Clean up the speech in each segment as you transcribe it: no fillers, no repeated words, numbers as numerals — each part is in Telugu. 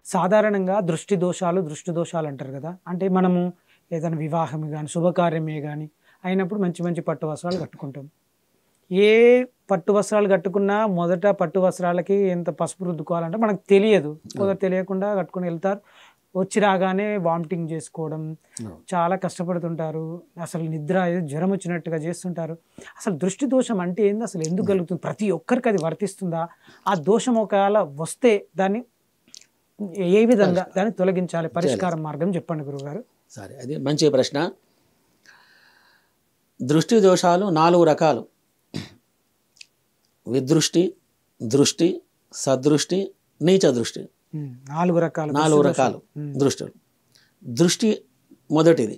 సాధారణంగా దృష్టి దోషాలు అంటారు కదా! అంటే మనము ఏదైనా వివాహం గాని, శుభకార్యమే గాని అయినప్పుడు మంచి మంచి పట్టు వస్త్రాలు కట్టుకుంటాం. ఏ పట్టు వస్త్రాలు కట్టుకున్నా మొదట పట్టు వస్త్రాలకి ఎంత పసుపు రుద్దుకోవాలంటే మనకు తెలియదు. కొందరు తెలియకుండా కట్టుకొని వెళ్తారు. వచ్చి రాగానే వామిటింగ్ చేసుకోవడం, చాలా కష్టపడుతుంటారు. అసలు నిద్ర ఏదో జ్వరం వచ్చినట్టుగా చేస్తుంటారు. అసలు దృష్టి దోషం అంటే ఏంది? అసలు ఎందుకు కలుగుతుంది? ప్రతి ఒక్కరికి అది వర్తిస్తుందా? ఆ దోషం ఒకవేళ వస్తే దాన్ని ఏ విధంగా దాన్ని తొలగించాలి? పరిష్కారం మార్గం చెప్పండి గురువుగారు. సరే, అది మంచి ప్రశ్న. దృష్టి దోషాలు 4 రకాలు: విదృష్టి, దృష్టి, సదృష్టి, నీచ దృష్టి. 4 రకాలు 4 రకాలు దృష్టులు. దృష్టి మొదటిది.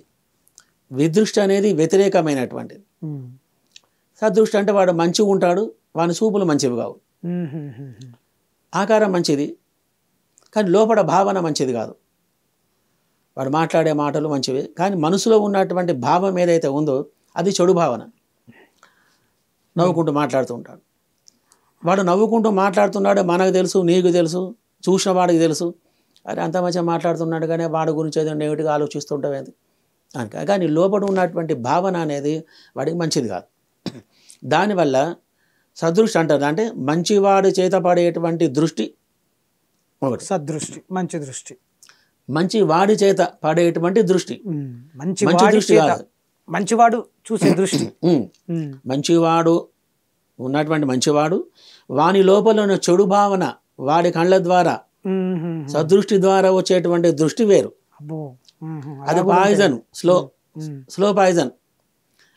విదృష్టి అనేది వ్యతిరేకమైనటువంటిది. సదృష్టి అంటే వాడు మంచిగా ఉంటాడు, వాని చూపులు మంచివి కావు. ఆకారం మంచిది కానీ లోపల భావన మంచిది కాదు. వాడు మాట్లాడే మాటలు మంచివి కానీ మనసులో ఉన్నటువంటి భావం ఏదైతే ఉందో అది చెడు భావన. నవ్వుకుంటూ మాట్లాడుతూ ఉంటాడు. వాడు నవ్వుకుంటూ మాట్లాడుతున్నాడు, మనకు తెలుసు, నీకు తెలుసు, చూసిన వాడికి తెలుసు. అరే అంత మంచిగా మాట్లాడుతున్నాడు కానీ వాడి గురించి ఏదో నెగిటివ్గా ఆలోచిస్తుంటామేది అని. కానీ లోపల ఉన్నటువంటి భావన అనేది వాడికి మంచిది కాదు. దానివల్ల సదృష్టి అంటారు. అంటే మంచివాడి చేత పడేటువంటి దృష్టి ఒకటి సదృష్టి, మంచి దృష్టి. మంచి వాడి చేత పడేటువంటి దృష్టి, మంచి దృష్టి కాదు, మంచివాడు చూసే దృష్టి. మంచివాడు ఉన్నటువంటి మంచివాడు వాని లోపల ఉన్న చెడు భావన వాడి కళ్ళ ద్వారా సదృష్టి ద్వారా వచ్చేటువంటి దృష్టి వేరు. అది పాయిజన్, స్లో పాయిజన్.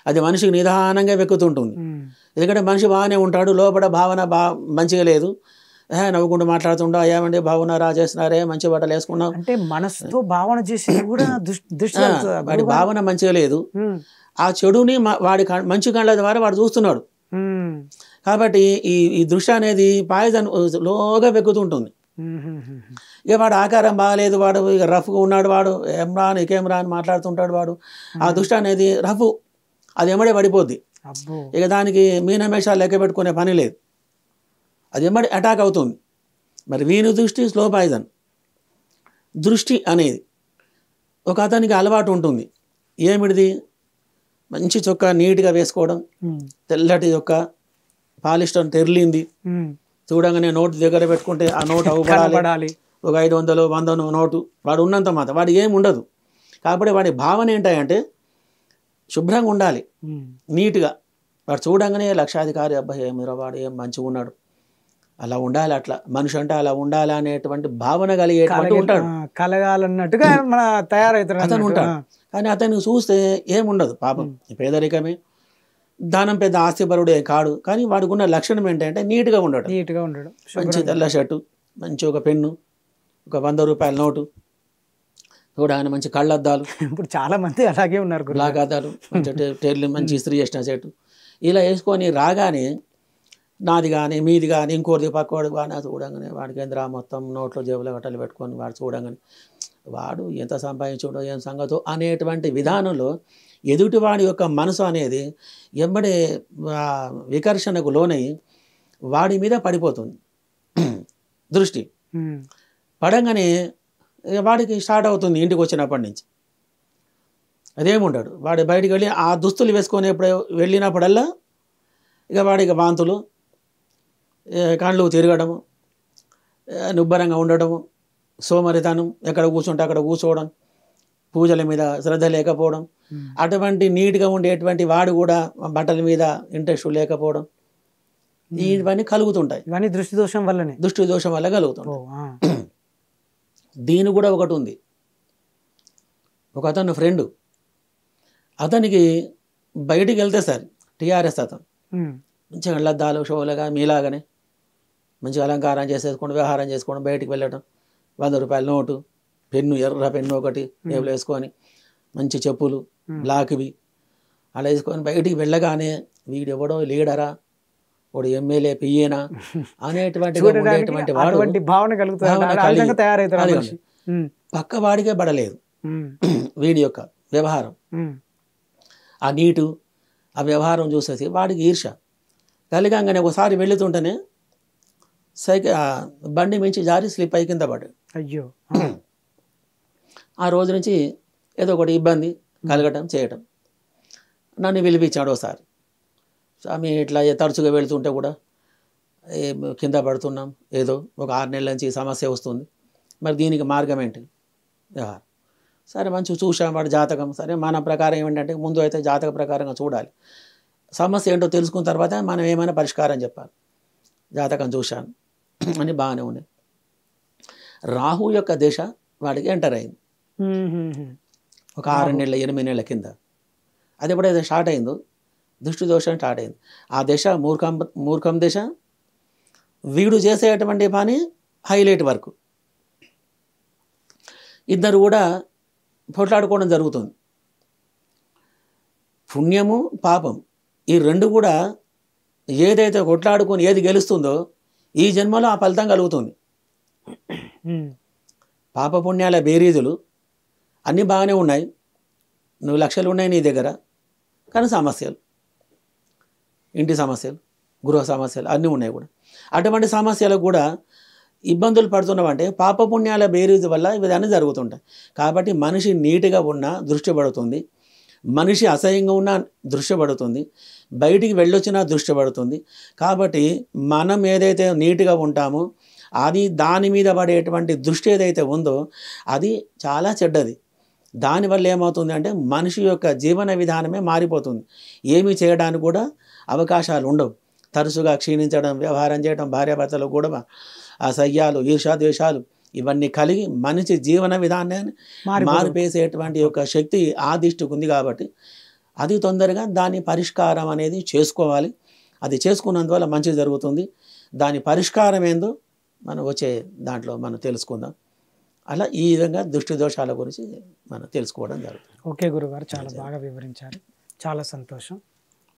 అది మనిషికి నిదానంగా వెక్కుతుంటుంది. ఎందుకంటే మనిషి బాగానే ఉంటాడు, లోపల భావన మంచిగా లేదు, నవ్వుకుంటూ మాట్లాడుతుంటా, ఏమండి బాగున్నారా, చేస్తున్నారే, మంచి బట్టలు వేసుకున్నాం అంటే మనసుతో భావన చేసి కూడా వాడి భావన మంచిగా లేదు. ఆ చెడుని వాడి మంచి కళ్ళ ద్వారా వాడు చూస్తున్నాడు. కాబట్టి ఈ దృష్టి అనేది పాయిజన్ లోగా వెక్కుతుంటుంది. ఇక వాడు ఆకారం బాగాలేదు, వాడు ఇక రఫ్గా ఉన్నాడు, వాడు ఏమ్రా నీకేమ్రా అని మాట్లాడుతుంటాడు. వాడు ఆ దృష్టి అనేది రఫ్, అది ఎమ్మడే పడిపోద్ది. ఇక దానికి మీనమేషాలు లెక్క పెట్టుకునే పని లేదు, అది ఎమ్మడి అటాక్ అవుతుంది. మరి వీని దృష్టి స్లో పాయిజన్. దృష్టి అనేది ఒక అతనికి అలవాటు ఉంటుంది. ఏమిటిది? మంచి చొక్కా నీట్గా వేసుకోవడం, తెల్లటి చొక్కా పాలిస్టర్ తెర్లింది చూడంగానే నోటు దగ్గర పెట్టుకుంటే ఆ నోటు అవ్వబడాలి. ఒక 500 100 నోటు వాడు ఉన్నంత మాత్రం వాడు ఏమి ఉండదు. కాబట్టి వాడి భావన ఏంటంటే శుభ్రంగా ఉండాలి, నీట్గా. వాడు చూడంగానే లక్షాధికారి, అబ్బాయి ఏమిరా వాడు ఏం మంచిగా ఉన్నాడు, అలా ఉండాలి, అట్లా మనిషి అంటే అలా ఉండాలి అనేటువంటి భావన కలిగేటువంటి ఉంటాడు, కలగాలన్నట్టుగా మన తయారవుతాడు అతను ఉంటాడు. కానీ అతనికి చూస్తే ఏముండదు, పాపం పేదరికమే, దానం పెద్ద ఆస్తిపరుడే కాడు. కానీ వాడికి ఉన్న లక్షణం ఏంటంటే నీట్గా ఉండడం. మంచి తెల్ల షర్టు, మంచి ఒక పెన్ను, ఒక 100 రూపాయల నోటు, కూడా ఆయన మంచి కళ్ళద్దాలు, ఇప్పుడు చాలా మంది అలాగే ఉన్నారు, బ్లాక్ అద్దాలు, మంచి టైర్లు, మంచి ఇస్త్రీ చేసిన షర్టు ఇలా వేసుకొని రాగానే నాది కానీ మీది కానీ ఇంకోటిది పక్కవాడు కానీ చూడంగానే వాడికి ఏంద్రా మొత్తం నోట్లో జేబులో గట్టలు పెట్టుకొని వాడు చూడంగానే వాడు ఎంత సంపాదించుడో ఏం సంగతో అనేటువంటి విధానంలో ఎదుటివాడి యొక్క మనసు అనేది ఎంబడే వికర్షణకు లోనై వాడి మీద పడిపోతుంది. దృష్టి పడంగానే వాడికి స్టార్ట్ అవుతుంది ఇంటికి వచ్చినప్పటి నుంచి. అదేముంటాడు వాడు బయటికి వెళ్ళి ఆ దుస్తులు వేసుకొని ఎప్పుడు వెళ్ళినప్పుడల్లా ఇక వాడికి వాంతులు, కళ్ళు తిరగడము, నిబ్బరంగా ఉండడము, సోమరితనం, ఎక్కడ కూర్చుంటే అక్కడ కూర్చోవడం, పూజల మీద శ్రద్ధ లేకపోవడం, అటువంటి నీట్గా ఉండేటువంటి వాడు కూడా బట్టల మీద ఇంట్రెస్ట్ లేకపోవడం, ఇవన్నీ కలుగుతుంటాయి. ఇవన్నీ దృష్టి దోషం వల్లనే, దృష్టి దోషం వల్ల కలుగుతుంటాయి. దీని కూడా ఒకటి ఉంది. ఒక అతను ఫ్రెండు, అతనికి బయటికి వెళ్తే సార్ టీఆర్ఎస్ అతను మంచిగా కళ్ళద్దాలు షోలుగా మీలాగానే మంచిగా అలంకారం చేసేసుకోండి, వ్యవహారం చేసుకోండి, బయటికి వెళ్ళడం, 100 రూపాయల నోటు, పెన్ను, ఎర్ర పెన్ను ఒకటి టేబుల్ వేసుకొని, మంచి చెప్పులు బ్లాక్వి అలా వేసుకొని బయటికి వెళ్ళగానే వీడు ఎవడో లీడరా, వాడు ఎమ్మెల్యే పియ్యేనా అనేటువంటి పక్క వాడికే పడలేదు వీడి యొక్క వ్యవహారం. ఆ నీటు ఆ వ్యవహారం చూసేసి వాడికి ఈర్ష కలిగంగానే ఒకసారి వెళుతుంటేనే బండి మించి జారి స్లిప్ అయి కింద పడ్డాడు. అయ్యో. ఆ రోజు నుంచి ఏదో ఒకటి ఇబ్బంది కలగటం చేయటం. నన్ను పిలిపించాడు ఒకసారి. స్వామి ఇట్లా తరచుగా వెళుతుంటే కూడా కింద పడుతున్నాం, ఏదో ఒక 6 నెలల నుంచి ఈ సమస్య వస్తుంది, మరి దీనికి మార్గం ఏంటి వ్యవహారం. సరే మంచిగా చూసాం వాడి జాతకం. సరే మన ప్రకారం ఏమిటంటే ముందు అయితే జాతక ప్రకారంగా చూడాలి, సమస్య ఏంటో తెలుసుకున్న తర్వాత మనం ఏమైనా పరిష్కారం చెప్పాలి. జాతకం చూశాను అని బాగానే ఉంది. రాహు యొక్క దశ వాడికి ఎంటర్ అయింది ఒక 6 నెలల 8 నెలల కింద. అది ఎప్పుడైతే స్టార్ట్ అయిందో దృష్టి దోషం స్టార్ట్ అయింది. ఆ దశ మూర్ఖం దశ. వీడు చేసేటువంటి పని హైలైట్ వర్క్. ఇద్దరు కూడా పోట్లాడుకోవడం జరుగుతుంది. పుణ్యము పాపం ఈ రెండు కూడా ఏదైతే కొట్లాడుకొని ఏది గెలుస్తుందో ఈ జన్మలో ఆ ఫలితం కలుగుతుంది. పాపపుణ్యాల బేరీజులు అన్నీ బాగానే ఉన్నాయి, నువ్వు లక్షలు ఉన్నాయి నీ దగ్గర, కానీ సమస్యలు, ఇంటి సమస్యలు, గృహ సమస్యలు అన్నీ ఉన్నాయి కూడా. అటువంటి సమస్యలకు కూడా ఇబ్బందులు పడుతున్నామంటే పాపపుణ్యాల బేరీజు వల్ల ఇవన్నీ జరుగుతుంటాయి. కాబట్టి మనిషి నీట్గా ఉన్నా దృష్టి పడుతుంది, మనిషి అసహ్యంగా ఉన్నా దృష్టి పడుతుంది, బయటికి వెళ్ళొచ్చినా దృష్టి పడుతుంది. కాబట్టి మనం ఏదైతే నీట్గా ఉంటామో అది దాని మీద పడేటువంటి దృష్టి ఏదైతే ఉందో అది చాలా చెడ్డది. దానివల్ల ఏమవుతుంది అంటే మనిషి యొక్క జీవన విధానమే మారిపోతుంది. ఏమీ చేయడానికి కూడా అవకాశాలు ఉండవు. తరచుగా క్షీణించడం, వ్యవహారం చేయడం, భార్యాభర్తలు గొడవ, అసహ్యాలు, ఈర్ష్యాద్వేషాలు ఇవన్నీ కలిగి మనిషి జీవన విధానాన్ని మారిపేసేటువంటి యొక్క శక్తి ఆ దిష్టికి ఉంది. కాబట్టి అది తొందరగా దాని పరిష్కారం అనేది చేసుకోవాలి. అది చేసుకున్నందువల్ల మంచి జరుగుతుంది. దాని పరిష్కారం ఏందో మనం వచ్చే దాంట్లో మనం తెలుసుకుందాం. అలా ఈ విధంగా దృష్టి దోషాల గురించి మనం తెలుసుకోవడం జరుగుతుంది. ఓకే గురుగారు, చాలా బాగా వివరించారు, చాలా సంతోషం.